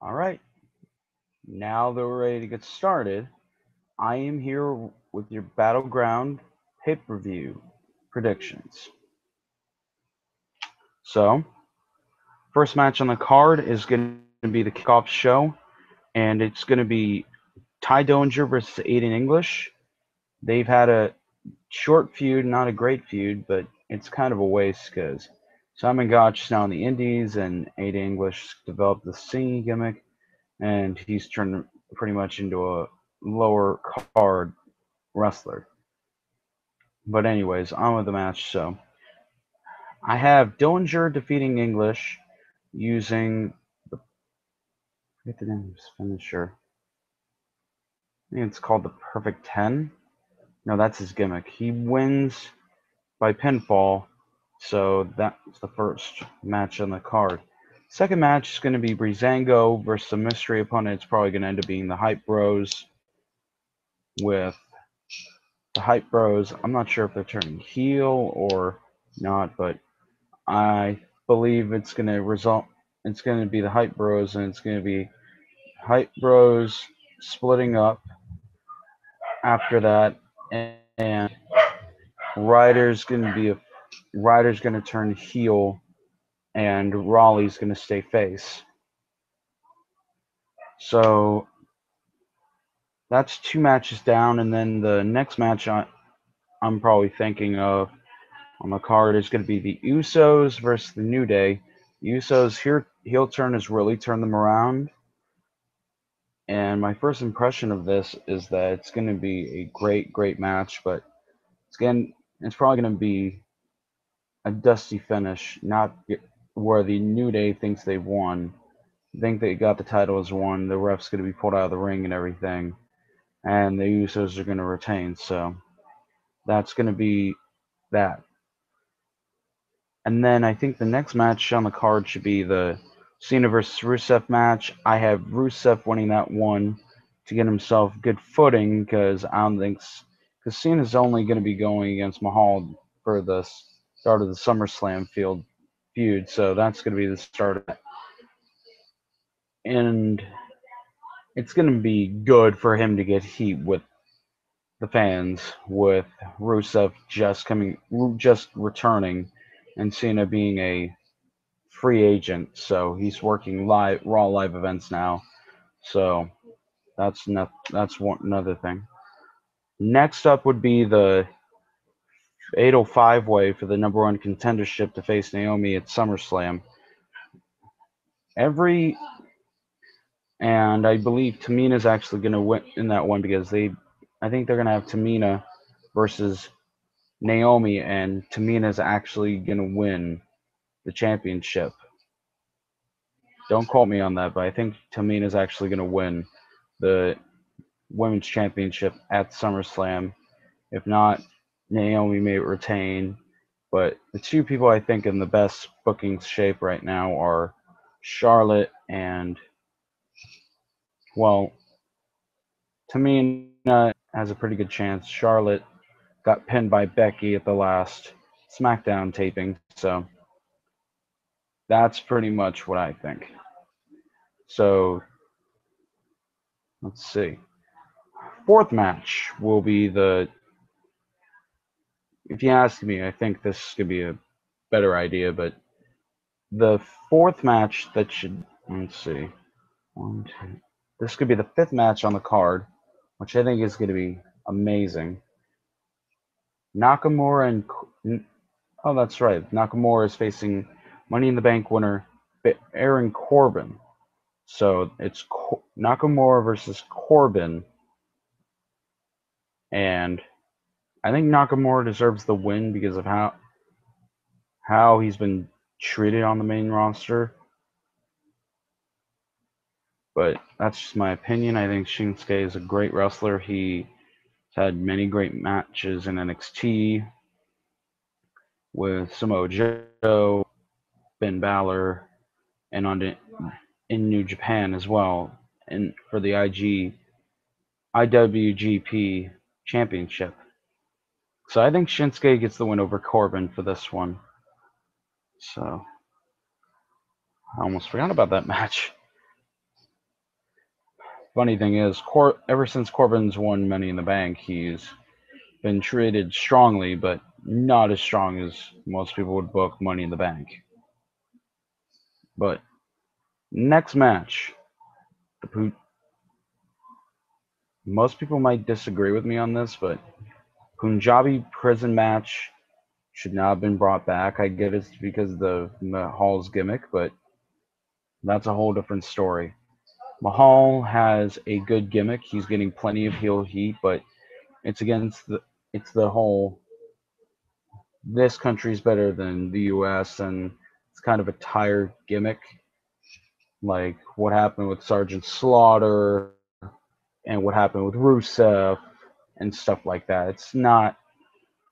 All right, now that we're ready to get started, I am here with your BattleGround pay-per-view predictions. So, first match on the card is going to be the Kickoff Show, and it's going to be Ty Dillinger versus Aiden English. They've had a short feud, not a great feud, but it's kind of a waste because Simon Gotch is now in the Indies, and Aiden English developed the Singh gimmick, and he's turned pretty much into a lower card wrestler. But anyways, on with the match. So I have Dillinger defeating English using the I forget the name of his finisher. I think it's called the Perfect 10. No, that's his gimmick. He wins by pinfall. So that's the first match on the card. Second match is going to be Breezango versus a mystery opponent. It's probably going to end up being the Hype Bros with the Hype Bros. I'm not sure if they're turning heel or not, but I believe it's going to result. It's going to be the Hype Bros, and it's going to be Hype Bros splitting up after that, and Ryder's going to be a Ryder's going to turn heel, and Raleigh's going to stay face. So that's two matches down, and then the next match I'm probably thinking of on the card is going to be the Usos versus the New Day. The Usos here heel turn has really turned them around. And my first impression of this is that it's going to be a great match, but it's probably going to be a dusty finish, not where the New Day thinks they've won. Think they got the title as won. The ref's going to be pulled out of the ring and everything, and the Usos are going to retain. So that's going to be that. And then I think the next match on the card should be the Cena versus Rusev match. I have Rusev winning that one to get himself good footing because I don't think because Cena's only going to be going against Mahal for the start of the SummerSlam feud, so that's going to be the start of it. And it's going to be good for him to get heat with the fans with Rusev just returning, and Cena being a free agent, so he's working Raw live events now. So another thing. Next up would be the Fatal 5-Way for the number one contendership to face Naomi at SummerSlam. Every and I believe Tamina's actually going to win in that one because I think they're going to have Tamina versus Naomi, and Tamina's actually going to win the championship. Don't quote me on that, but I think Tamina's actually going to win the women's championship at SummerSlam. If not, Naomi may retain. But the two people I think in the best booking shape right now are Charlotte and, well, Tamina has a pretty good chance. Charlotte got pinned by Becky at the last SmackDown taping, so that's pretty much what I think. So let's see. Fourth match will be if you ask me, I think this could be a better idea, but the fourth match that should, let's see, one, two, this could be the fifth match on the card, which I think is going to be amazing. Nakamura oh, that's right. Nakamura is facing Money in the Bank winner Aaron Corbin. So it's Nakamura versus Corbin, and I think Nakamura deserves the win because of how he's been treated on the main roster. But that's just my opinion. I think Shinsuke is a great wrestler. He's had many great matches in NXT with Samoa Joe, Ben Balor, and in New Japan as well, and for the IWGP Championship. So I think Shinsuke gets the win over Corbin for this one. So I almost forgot about that match. funny thing is, ever since Corbin's won Money in the Bank, he's been treated strongly, but not as strong as most people would book Money in the Bank. But next match, most people might disagree with me on this, but Punjabi prison match should not have been brought back. I get it's because of the Mahal's gimmick, but that's a whole different story. Mahal has a good gimmick. He's getting plenty of heel heat, but it's the whole this country's better than the US, and it's kind of a tired gimmick. Like what happened with Sergeant Slaughter and what happened with Rusev and stuff like that. It's not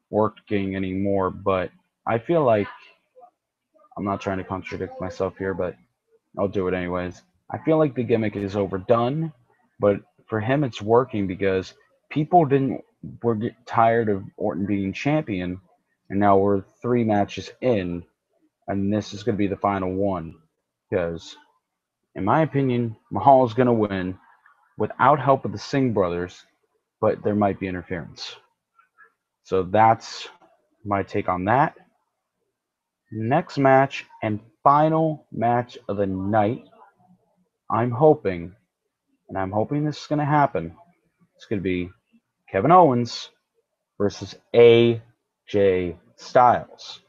working anymore, but I feel like I'm not trying to contradict myself here, but I'll do it anyways. I feel like the gimmick is overdone, but for him it's working because people didn't were get tired of Orton being champion, and now we're 3 matches in, and this is going to be the final one. Because, in my opinion, Mahal is going to win without help of the Singh brothers, but there might be interference. So that's my take on that. Next match and final match of the night. I'm hoping this is going to happen. It's going to be Kevin Owens versus AJ Styles.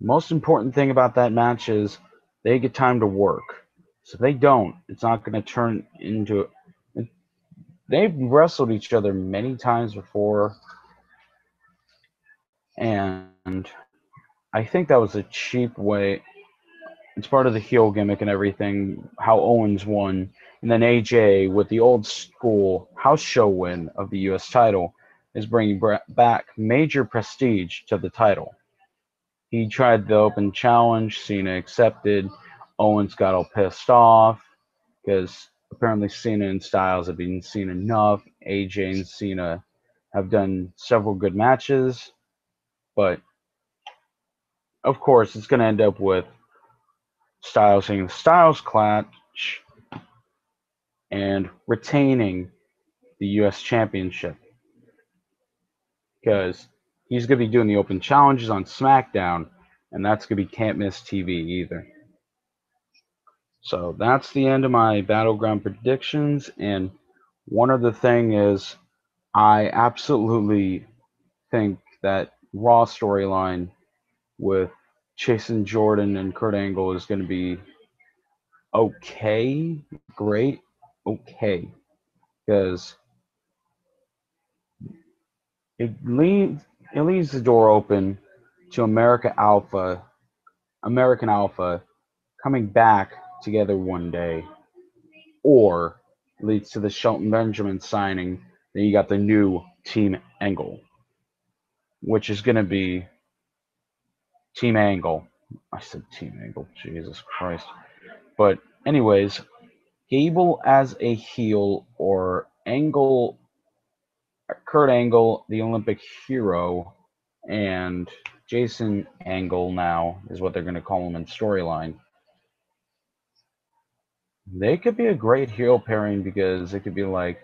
Most important thing about that match is they get time to work. So if they don't, it's not going to turn into. They've wrestled each other many times before, and I think that was a cheap way. It's part of the heel gimmick and everything, how Owens won, and then AJ with the old school house show win of the U.S. title is bringing back major prestige to the title. He tried the open challenge, Cena accepted, Owens got all pissed off because apparently Cena and Styles have been seen enough. AJ and Cena have done several good matches, but of course it's going to end up with Styles hitting the Styles clutch and retaining the U.S. Championship because he's going to be doing the open challenges on SmackDown, and that's going to be can't miss TV either. So that's the end of my BattleGround predictions. And one other thing is, I absolutely think that Raw storyline with Jason Jordan and Kurt Angle is going to be okay, great, okay, because it leaves the door open to American Alpha coming back together one day, or leads to the Shelton Benjamin signing. Then you got the new Team Angle, which is going to be Team Angle. I said Team Angle, Jesus Christ. But anyways, Gable as a heel or Angle, Kurt Angle, the Olympic hero, and Jason Angle now is what they're going to call him in storyline. They could be a great heel pairing because it could be like,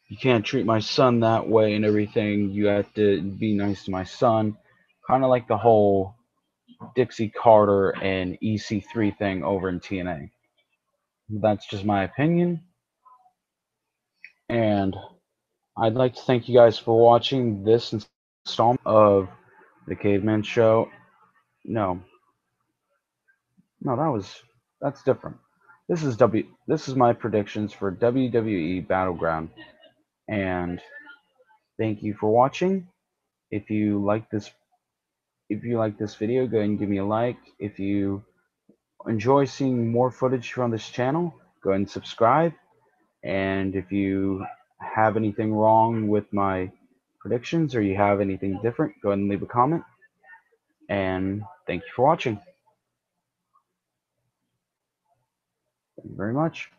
you can't treat my son that way and everything. You have to be nice to my son. Kind of like the whole Dixie Carter and EC3 thing over in TNA. That's just my opinion. And I'd like to thank you guys for watching this installment of the Caveman Show. No, that's different. This is my predictions for WWE Battleground. And thank you for watching. If you like this video, go ahead and give me a like. If you enjoy seeing more footage from this channel, go ahead and subscribe. And if you have anything wrong with my predictions or you have anything different, go ahead and leave a comment. And thank you for watching. Thank you very much.